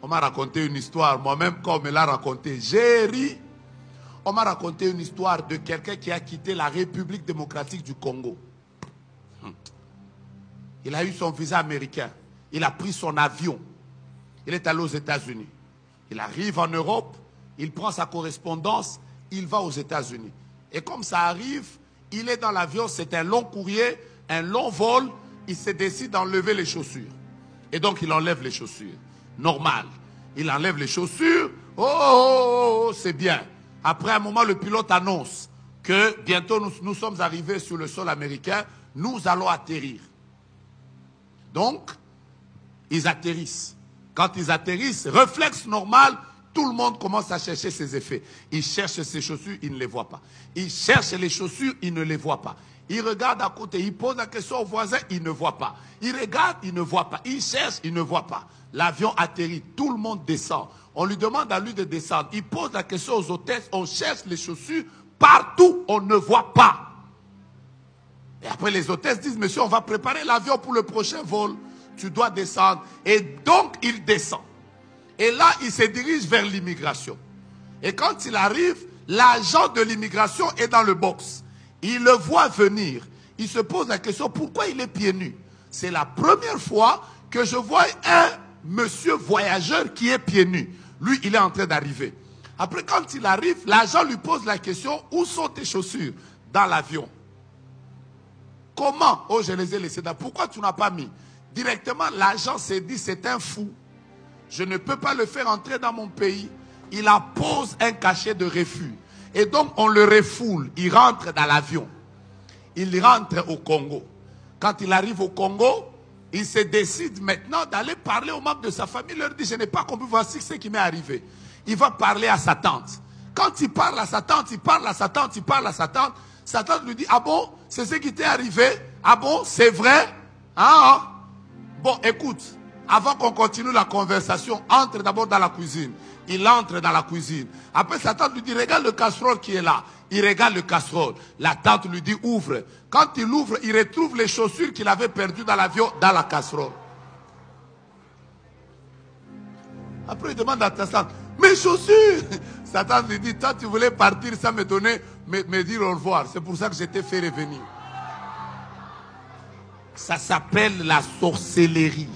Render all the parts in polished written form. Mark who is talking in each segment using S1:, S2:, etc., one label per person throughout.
S1: On m'a raconté une histoire, moi-même quand on me l'a raconté, j'ai ri. On m'a raconté une histoire de quelqu'un qui a quitté la République démocratique du Congo. Il a eu son visa américain. Il a pris son avion. Il est allé aux États-Unis. Il arrive en Europe, il prend sa correspondance, il va aux États-Unis. Et comme ça arrive, il est dans l'avion, c'est un long courrier, un long vol, il se décide d'enlever les chaussures. Et donc il enlève les chaussures. Normal. Il enlève les chaussures, c'est bien. Après un moment, le pilote annonce que bientôt nous sommes arrivés sur le sol américain, nous allons atterrir. Donc, ils atterrissent. Quand ils atterrissent, réflexe normal, tout le monde commence à chercher ses effets. Il cherche ses chaussures, il ne les voit pas. Il cherche les chaussures, il ne les voit pas. Il regarde à côté, il pose la question au voisin, il ne voit pas. Il regarde, il ne voit pas. Il cherche, il ne voit pas. L'avion atterrit, tout le monde descend. On lui demande à lui de descendre. Il pose la question aux hôtesses, on cherche les chaussures, partout on ne voit pas. Et après les hôtesses disent, monsieur, on va préparer l'avion pour le prochain vol. Tu dois descendre. Et donc il descend. Et là, il se dirige vers l'immigration. Et quand il arrive, l'agent de l'immigration est dans le box. Il le voit venir. Il se pose la question, pourquoi il est pieds nus? C'est la première fois que je vois un monsieur voyageur qui est pieds nus. Lui, il est en train d'arriver. Après, quand il arrive, l'agent lui pose la question, où sont tes chaussures? Dans l'avion. Comment? Oh, je les ai laissées là. Pourquoi tu n'as pas mis? Directement, l'agent s'est dit, c'est un fou. Je ne peux pas le faire entrer dans mon pays. Il appose un cachet de refus. Et donc, on le refoule. Il rentre dans l'avion. Il rentre au Congo. Quand il arrive au Congo, il se décide maintenant d'aller parler aux membres de sa famille. Il leur dit, je n'ai pas compris, voici ce qui m'est arrivé. Il va parler à sa tante. Quand il parle à sa tante, il parle à sa tante, il parle à sa tante. Sa tante lui dit, ah bon, c'est ce qui t'est arrivé? Ah bon, c'est vrai? Ah, bon, écoute, avant qu'on continue la conversation, entre d'abord dans la cuisine. Il entre dans la cuisine. Après, sa tante lui dit, regarde le casserole qui est là. Il regarde le casserole. La tante lui dit, ouvre. Quand il ouvre, il retrouve les chaussures qu'il avait perdues dans l'avion, dans la casserole. Après, il demande à sa tante, mes chaussures! Sa tante lui dit, toi, tu voulais partir sans me donner, me dire au revoir. C'est pour ça que je t'ai fait revenir. Ça s'appelle la sorcellerie.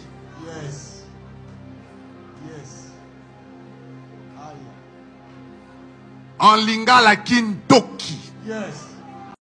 S2: Yes. Yes.
S1: En lingala kindoki.
S2: Yes.